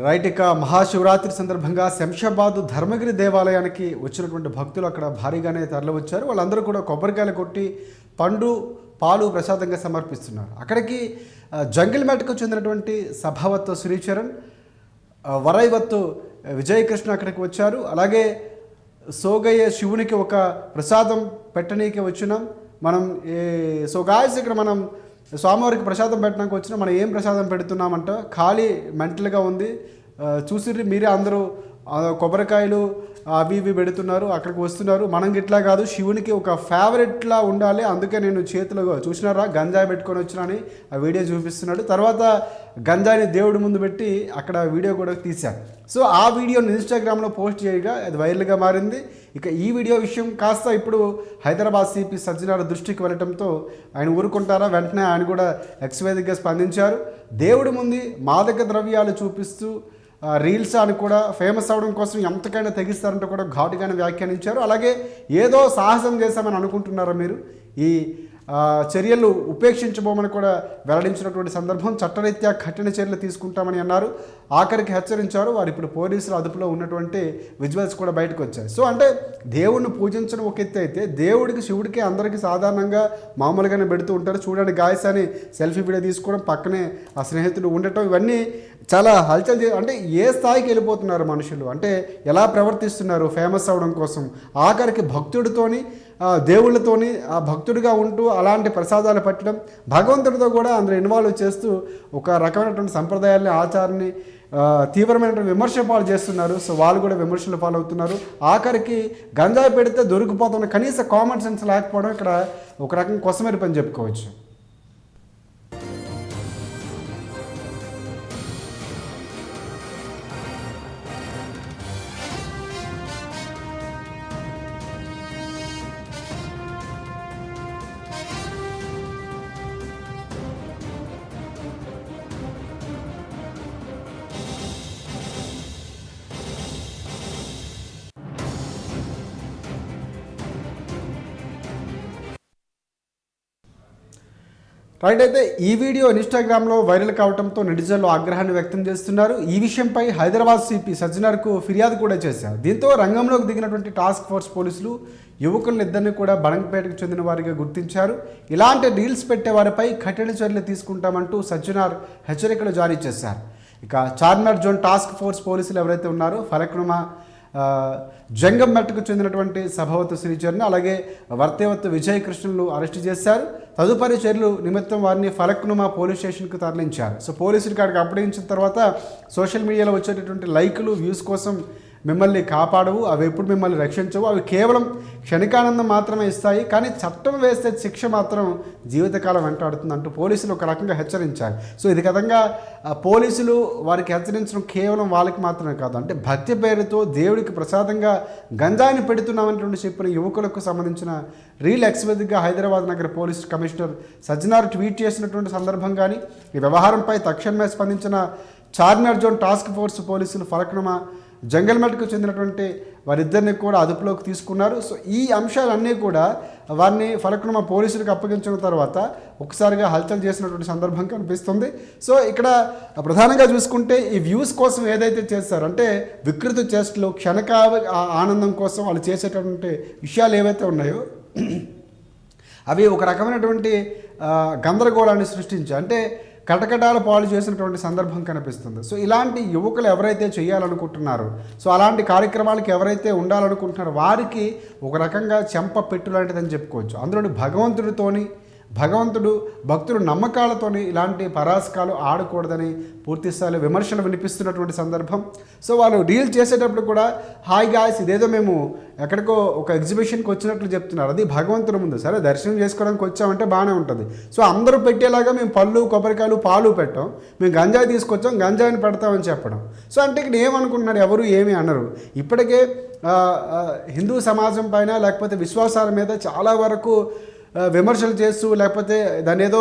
Right. ఇక మహాశివరాత్రి సందర్భంగా శంషాబాద్ ధర్మగిరి దేవాలయానికి వచ్చినటువంటి భక్తులు అక్కడ భారీగానే తరలివచ్చారు. వాళ్ళందరూ కూడా కొబ్బరికాయలు కొట్టి పండు పాలు ప్రసాదంగా సమర్పిస్తున్నారు. అక్కడికి జంగిల్ మేటకు చెందినటువంటి సభావత్ శ్రీచరణ్, వరైవత్తు విజయకృష్ణ అక్కడికి వచ్చారు. అలాగే సోగయ్య శివునికి ఒక ప్రసాదం పెట్టనీకి వచ్చినాం మనం. సో గాయస్, ఇక్కడ మనం స్వామివారికి ప్రసాదం పెట్టడానికి వచ్చినా మనం ఏం ప్రసాదం పెడుతున్నామంట, ఖాళీ మెంటల్గా ఉంది. చూసిర్రి మీరే, అందరూ కొబ్బరికాయలు అవి ఇవి పెడుతున్నారు, అక్కడికి వస్తున్నారు. మనం ఇట్లా కాదు, శివునికి ఒక ఫేవరెట్లా ఉండాలి. అందుకే నేను చేతిలో చూసినారా గంజాయి పెట్టుకొని వచ్చినని ఆ వీడియో చూపిస్తున్నాడు. తర్వాత గంజాయిని దేవుడి ముందు పెట్టి అక్కడ వీడియో కూడా తీశారు. సో ఆ వీడియోని ఇన్స్టాగ్రామ్లో పోస్ట్ చేయగా అది వైరల్గా మారింది. ఇక ఈ వీడియో విషయం కాస్త ఇప్పుడు హైదరాబాద్ సిపి సజ్జనార్ దృష్టికి వెళ్ళడంతో ఆయన ఊరుకుంటారా, వెంటనే ఆయన కూడా ఎక్స్వేదిగ్గా స్పందించారు. దేవుడి ముందు మాదక ద్రవ్యాలు చూపిస్తూ రీల్స్ అని కూడా ఫేమస్ అవడం కోసం ఎంతకైనా తెగిస్తారంటూ కూడా ఘాటుగానే వ్యాఖ్యానించారు. అలాగే ఏదో సాహసం చేశామని అనుకుంటున్నారా మీరు, ఈ చర్యలు ఉపేక్షించబోమని కూడా వెల్లడించినటువంటి సందర్భం. చట్టరీత్యా కఠిన చర్యలు తీసుకుంటామని అన్నారు. ఆఖరికి హెచ్చరించారు. వారు ఇప్పుడు పోలీసుల అదుపులో ఉన్నటువంటి విజువల్స్ కూడా బయటకు వచ్చాయి. సో అంటే దేవుడిని పూజించడం ఒక ఎత్తు అయితే, దేవుడికి శివుడికి అందరికీ సాధారణంగా మామూలుగానే పెడుతూ ఉంటారు. చూడండి గాయస్ అని సెల్ఫీ వీడియో తీసుకోవడం, పక్కనే ఆ స్నేహితుడు ఉండటం, ఇవన్నీ చాలా హల్చల్ అంటే ఏ స్థాయికి వెళ్ళిపోతున్నారు మనుషులు, అంటే ఎలా ప్రవర్తిస్తున్నారు ఫేమస్ అవడం కోసం. ఆఖరికి భక్తుడితోని దేవుళ్ళతోని ఆ భక్తుడిగా ఉంటూ అలాంటి ప్రసాదాలు పెట్టడం, భగవంతుడితో కూడా అందులో ఇన్వాల్వ్ చేస్తూ ఒక రకమైనటువంటి సంప్రదాయాల్ని ఆచారాన్ని తీవ్రమైనటువంటి విమర్శ పాలు చేస్తున్నారు. సో వాళ్ళు కూడా విమర్శలు ఫాలో అవుతున్నారు. ఆఖరికి గంజాయి పెడితే దొరికిపోతున్న కనీస కామన్ సెన్స్ లేకపోవడం ఇక్కడ ఒక రకం కొసమెరి పని చెప్పుకోవచ్చు. రైట్. అయితే ఈ వీడియో ఇన్స్టాగ్రామ్లో వైరల్ కావడంతో నెటిజన్లు ఆగ్రహాన్ని వ్యక్తం చేస్తున్నారు. ఈ విషయంపై హైదరాబాద్ సిపి సజ్జనార్కు ఫిర్యాదు కూడా చేశారు. దీంతో రంగంలోకి దిగినటువంటి టాస్క్ ఫోర్స్ పోలీసులు యువకులనిద్దరిని కూడా బడంగపేటకు చెందిన వారిగా గుర్తించారు. ఇలాంటి రీల్స్ పెట్టే వారిపై కఠిన చర్యలు తీసుకుంటామంటూ సజ్జనార్ హెచ్చరికలు జారీ చేశారు. ఇక చార్మినార్ జోన్ టాస్క్ ఫోర్స్ పోలీసులు ఎవరైతే ఉన్నారో ఫలక్నుమా జంగంమెట్టుకు చెందినటువంటి సభావత్ శ్రీచరణ్, అలాగే వర్తేవత్తు విజయకృష్ణను అరెస్టు చేశారు. తదుపరి చర్యలు నిమిత్తం వారిని ఫలక్నుమా పోలీస్ స్టేషన్కు తరలించారు. సో పోలీసులు కాడికి అప్పగించిన తర్వాత సోషల్ మీడియాలో వచ్చేటటువంటి లైకులు, వ్యూస్ కోసం మిమ్మల్ని కాపాడవు, అవి ఎప్పుడు మిమ్మల్ని రక్షించవు, అవి కేవలం క్షణికానందం మాత్రమే ఇస్తాయి, కానీ చట్టం వేస్తే శిక్ష మాత్రం జీవితకాలం వెంటాడుతుంది అంటూ పోలీసులు ఒక రకంగా హెచ్చరించారు. సో ఇది విధంగా పోలీసులు వారికి హెచ్చరించడం కేవలం వాళ్ళకి మాత్రమే కాదు, అంటే భక్తి పేరుతో దేవుడికి ప్రసాదంగా గంజాయిని పెడుతున్నామనేటువంటి చెప్పిన యువకులకు సంబంధించిన రీల్ ఎక్స్వేదిగ్గా హైదరాబాద్ నగర పోలీస్ కమిషనర్ సజ్జనార్ ట్వీట్ చేసినటువంటి సందర్భం కానీ, ఈ వ్యవహారంపై తక్షణమే స్పందించిన చార్మినార్ జోన్ టాస్క్ ఫోర్స్ పోలీసులు ఫలక్నుమా జంగల్మెట్కు చెందినటువంటి వారిద్దరిని కూడా అదుపులోకి తీసుకున్నారు. సో ఈ అంశాలన్నీ కూడా వారిని ఫలక్నుమా పోలీసులకు అప్పగించిన తర్వాత ఒకసారిగా హల్చల్ చేసినటువంటి సందర్భం కనిపిస్తుంది. సో ఇక్కడ ప్రధానంగా చూసుకుంటే ఈ వ్యూస్ కోసం ఏదైతే చేస్తారో, అంటే వికృతి చేష్టలు, క్షణకాల ఆనందం కోసం వాళ్ళు చేసేటటువంటి విషయాలు ఏవైతే ఉన్నాయో అవి ఒక రకమైనటువంటి గందరగోళాన్ని సృష్టించాయి, అంటే కటకటాల పాలు చేసినటువంటి సందర్భం కనిపిస్తుంది. సో ఇలాంటి యువకులు ఎవరైతే చేయాలనుకుంటున్నారో, సో అలాంటి కార్యక్రమాలకు ఎవరైతే ఉండాలనుకుంటున్నారో వారికి ఒక రకంగా చెంప పెట్టు లాంటిదని చెప్పుకోవచ్చు. అందులోని భగవంతుడు భక్తుడు నమ్మకాలతోని ఇలాంటి పరాస్కాలు ఆడకూడదని పూర్తి స్థాయిలో విమర్శలు వినిపిస్తున్నటువంటి సందర్భం. సో వాళ్ళు డీల్ చేసేటప్పుడు కూడా హాయ్ గాయస్, ఇదేదో మేము ఎక్కడికో ఒక ఎగ్జిబిషన్కి వచ్చినట్లు చెప్తున్నారు, అది భగవంతుడి ముందు. సరే దర్శనం చేసుకోవడానికి వచ్చామంటే బాగానే ఉంటుంది. సో అందరూ పెట్టేలాగా మేము పళ్ళు, కొబ్బరికాయలు, పాలు పెట్టాం, మేము గంజాయి తీసుకొచ్చాం, గంజాయిని పెడతామని చెప్పడం. సో అంటే ఇక్కడ ఏమనుకుంటున్నారు, ఎవరు ఏమీ అనరు. ఇప్పటికే హిందూ సమాజం పైన లేకపోతే విశ్వాసాల మీద చాలా వరకు విమర్శలు చేస్తూ, లేకపోతే దాని ఏదో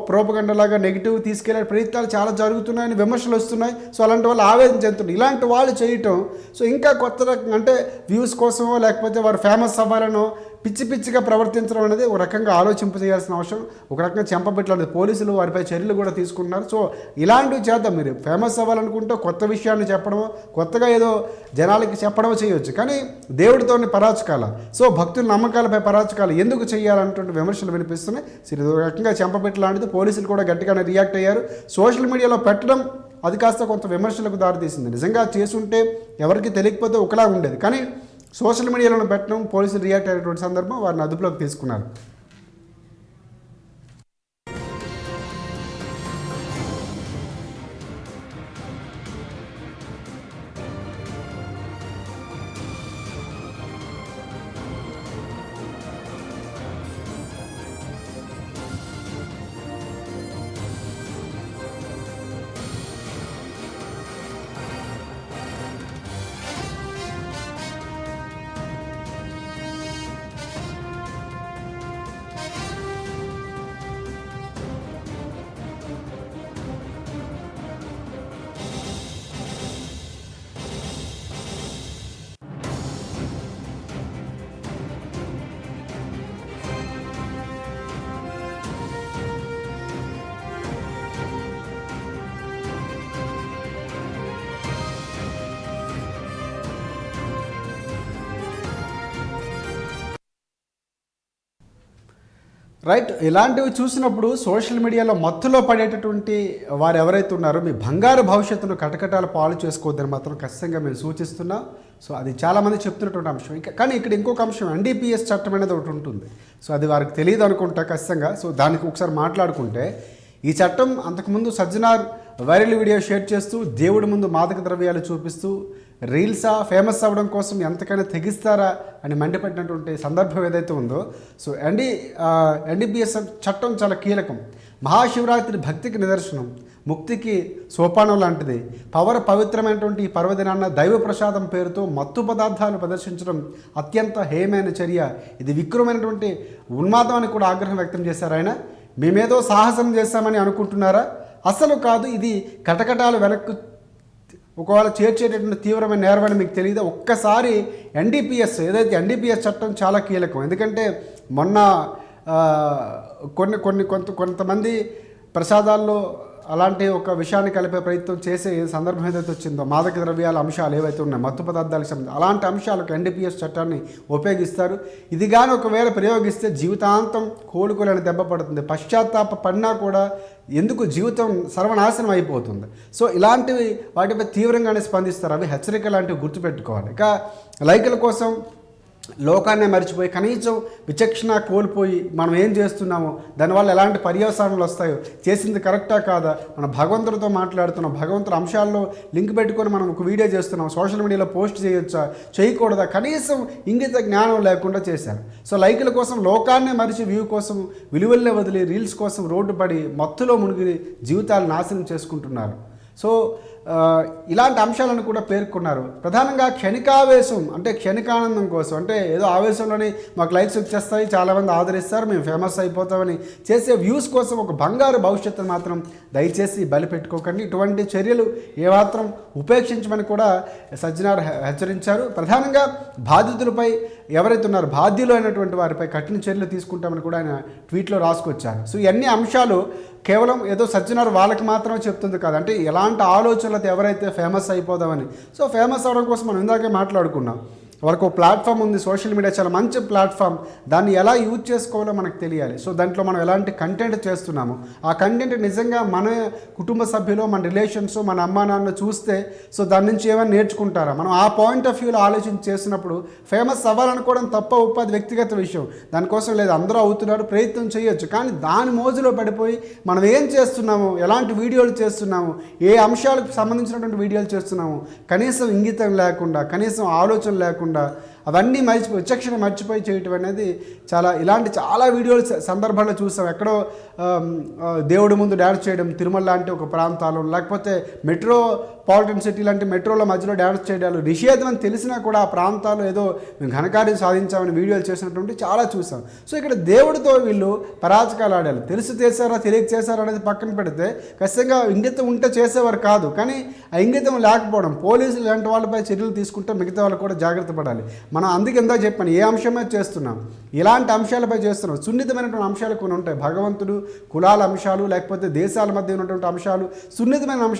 ప్రోపగండలాగా నెగిటివ్ తీసుకెళ్లే ప్రయత్నాలు చాలా జరుగుతున్నాయని విమర్శలు వస్తున్నాయి. సో అలాంటి వాళ్ళు ఆవేదన చెందుతున్నారు. ఇలాంటి వాళ్ళు చేయటం సో ఇంకా కొత్త రకంగా, అంటే వ్యూస్ కోసమో లేకపోతే వారు ఫేమస్ అవ్వాలనో పిచ్చి పిచ్చిగా ప్రవర్తించడం అనేది ఒక రకంగా ఆలోచింపజేయాల్సిన అవసరం, ఒక రకంగా చెంపబెట్టలేదు. పోలీసులు వారిపై చర్యలు కూడా తీసుకుంటున్నారు. సో ఇలాంటివి చేద్దాం. మీరు ఫేమస్ అవ్వాలనుకుంటే కొత్త విషయాన్ని చెప్పడమో, కొత్తగా ఏదో జనాలకి చెప్పడమో చేయొచ్చు, కానీ దేవుడితోని పరాచకాల, సో భక్తుల నమ్మకాలపై పరాచకాలు ఎందుకు చేయాలన్నటువంటి విమర్శలు వినిపిస్తున్నాయి. సో ఇది ఒక రకంగా చెంపబెట్టలాంటిది. పోలీసులు కూడా గట్టిగానే రియాక్ట్ అయ్యారు. సోషల్ మీడియాలో పెట్టడం అది కాస్త కొంత విమర్శలకు దారితీసింది. నిజంగా చేసుంటే ఎవరికి తెలియకపోతే ఒకలా ఉండేది, కానీ సోషల్ మీడియాలో పెట్టడం, పోలీసులు రియాక్ట్ అయ్యేటువంటి సందర్భం వారిని అదుపులోకి తీసుకున్నారు. రైట్, ఇలాంటివి చూసినప్పుడు సోషల్ మీడియాలో మత్తులో పడేటటువంటి వారు ఎవరైతే ఉన్నారో మీ బంగారు భవిష్యత్తును కటకటాలు పాలు చేసుకోవద్దని మాత్రం ఖచ్చితంగా మేము సూచిస్తున్నాం. సో అది చాలామంది చెప్తున్నటువంటి అంశం. కానీ ఇక్కడ ఇంకొక అంశం, ఎన్డీపీఎస్ చట్టం అనేది ఒకటి ఉంటుంది. సో అది వారికి తెలియదు అనుకుంటా ఖచ్చితంగా. సో దానికి ఒకసారి మాట్లాడుకుంటే, ఈ చట్టం అంతకుముందు సజ్జనార్ వైరల్ వీడియో షేర్ చేస్తూ దేవుడి ముందు మాదక ద్రవ్యాలు చూపిస్తూ రీల్సా ఫేమస్ అవ్వడం కోసం ఎంతకైనా తెగిస్తారా అని మండిపెట్టినటువంటి సందర్భం ఏదైతే ఉందో, సో ఎన్డీపీఎస్ చట్టం చాలా కీలకం. మహాశివరాత్రి భక్తికి నిదర్శనం, ముక్తికి సోపానం లాంటిది. పవిత్రమైనటువంటి ఈ పర్వదినాన్న దైవ ప్రసాదం పేరుతో మత్తు పదార్థాలు ప్రదర్శించడం అత్యంత హేయమైన చర్య. ఇది విక్రమైనటువంటి ఉన్మాదం అని కూడా ఆగ్రహం వ్యక్తం చేశారు ఆయన. మేమేదో సాహసం చేస్తామని అనుకుంటున్నారా? అసలు కాదు, ఇది కటకటాలు వెనక్కు ఒకవేళ చేర్చేటటువంటి తీవ్రమైన నేరమని మీకు తెలియదు. ఒక్కసారి ఎన్డీపీఎస్ ఏదైతే ఎన్డీపీఎస్ చట్టం చాలా కీలకం. ఎందుకంటే మొన్న కొంతమంది ప్రసాదాల్లో అలాంటి ఒక విషయాన్ని కలిపే ప్రయత్నం చేసే సందర్భం ఏదైతే వచ్చిందో, మాదక ద్రవ్యాల అంశాలు ఏవైతే ఉన్నాయో, మత్తు పదార్థాలకు సంబంధించి అలాంటి అంశాలకు ఎన్డీపీఎస్ చట్టాన్ని ఉపయోగిస్తారు. ఇది కానీ ఒకవేళ ప్రయోగిస్తే జీవితాంతం కోలుకోలేని దెబ్బ పడుతుంది. పశ్చాత్తాప పడినా కూడా ఎందుకు జీవితం సర్వనాశనం అయిపోతుంది. సో ఇలాంటివి వాటిపై తీవ్రంగానే స్పందిస్తారు. అవి హెచ్చరిక లాంటివి గుర్తుపెట్టుకోవాలి. ఇక లైకుల కోసం లోకాన్నే మర్చిపోయి, కనీసం విచక్షణ కోల్పోయి మనం ఏం చేస్తున్నామో, దానివల్ల ఎలాంటి పర్యవసానాలు వస్తాయో, చేసింది కరెక్టా కాదా, మన భగవంతుడితో మాట్లాడుతున్నాం, భగవంతుడి అంశాల్లో లింక్ పెట్టుకొని మనం ఒక వీడియో చేస్తున్నాం, సోషల్ మీడియాలో పోస్ట్ చేయొచ్చా చేయకూడదా, కనీసం ఇంగిత జ్ఞానం లేకుండా చేశారు. సో లైకుల కోసం లోకాన్నే మరిచి వ్యూ కోసం విలువల్ని వదిలి రీల్స్ కోసం రోడ్డు పడి మత్తులో మునిగి జీవితాలు నాశనం చేసుకుంటున్నారు. సో ఇలాంటి అంశాలను కూడా పేర్కొన్నారు. ప్రధానంగా క్షణికావేశం, అంటే క్షణికానందం కోసం, అంటే ఏదో ఆవేశంలోని మాకు లైక్స్ వచ్చేస్తాయి, చాలామంది ఆదరిస్తారు, మేము ఫేమస్ అయిపోతామని చేసే వ్యూస్ కోసం ఒక బంగారు భవిష్యత్తును మాత్రం దయచేసి బలిపెట్టుకోకండి. ఇటువంటి చర్యలు ఏమాత్రం ఉపేక్షించమని కూడా సజ్జనార్ హెచ్చరించారు. ప్రధానంగా బాధితులపై ఎవరైతే ఉన్నారో బాధ్యులు అయినటువంటి వారిపై కఠిన చర్యలు తీసుకుంటామని కూడా ఆయన ట్వీట్లో రాసుకొచ్చారు. సో ఇవన్నీ అంశాలు కేవలం ఏదో సజ్జనార్ వాళ్ళకి మాత్రమే చెప్తుంది కాదు, అంటే ఎలాంటి ఆలోచనలతో ఎవరైతే ఫేమస్ అయిపోదామని. సో ఫేమస్ అవడం కోసం మనం ఇందాకే మాట్లాడుకున్నాం. వాళ్ళకు ఒక ప్లాట్ఫామ్ ఉంది, సోషల్ మీడియా చాలా మంచి ప్లాట్ఫామ్, దాన్ని ఎలా యూజ్ చేసుకోవాలో మనకు తెలియాలి. సో దాంట్లో మనం ఎలాంటి కంటెంట్ చేస్తున్నాము, ఆ కంటెంట్ నిజంగా మన కుటుంబ సభ్యులు, మన రిలేషన్స్, మన అమ్మా నాన్న చూస్తే సో దాని నుంచి ఏమైనా నేర్చుకుంటారా, మనం ఆ పాయింట్ ఆఫ్ వ్యూలో ఆలోచించి చేసినప్పుడు ఫేమస్ అవ్వాలనుకోవడం తప్ప ఉపాధి వ్యక్తిగత విషయం, దానికోసం లేదు, అందరూ అవుతున్నారు, ప్రయత్నం చేయొచ్చు. కానీ దాని మోజులో పడిపోయి మనం ఏం చేస్తున్నాము, ఎలాంటి వీడియోలు చేస్తున్నాము, ఏ అంశాలకు సంబంధించినటువంటి వీడియోలు చేస్తున్నాము, కనీసం ఇంగితం లేకుండా, కనీసం ఆలోచన లేకుండా అవన్నీ మర్చిపోయి విచక్షణ మర్చిపోయి చేయటం అనేది ఇలాంటి చాలా వీడియోలు సందర్భాల్లో చూసాం. ఎక్కడో దేవుడి ముందు డ్యాన్స్ చేయడం, తిరుమల లాంటి ఒక ప్రాంతాల్లో, లేకపోతే మెట్రోపాలిటన్ సిటీ లాంటి మెట్రోల మధ్యలో డ్యాన్స్ చేయడాలు నిషేధం అని తెలిసినా కూడా ఆ ప్రాంతాల్లో ఏదో మేము ఘనకార్యం సాధించామని వీడియోలు చేసినటువంటి చాలా చూసాం. సో ఇక్కడ దేవుడితో వీళ్ళు పరాజకాలు ఆడాలి. తెలిసి చేశారా తెలియక చేశారా అనేది పక్కన పెడితే ఖచ్చితంగా ఇంగితం ఉంటే చేసేవారు కాదు, కానీ ఆ ఇంగితం లేకపోవడం, పోలీసులు ఇలాంటి వాళ్ళపై చర్యలు తీసుకుంటే మిగతా వాళ్ళు కూడా జాగ్రత్త పడాలి. మనం అందుకే ఎంతో చెప్పాను, ఏ అంశమే చేస్తున్నాం, ఇలాంటి అంశాలపై చేస్తున్నాం. సున్నితమైనటువంటి అంశాలు కొన్ని ఉంటాయి, భగవంతుడు, కులాల అంశాలు, లేకపోతే దేశాల మధ్య ఉన్నటువంటి అంశాలు, సున్నితమైన అంశాలు.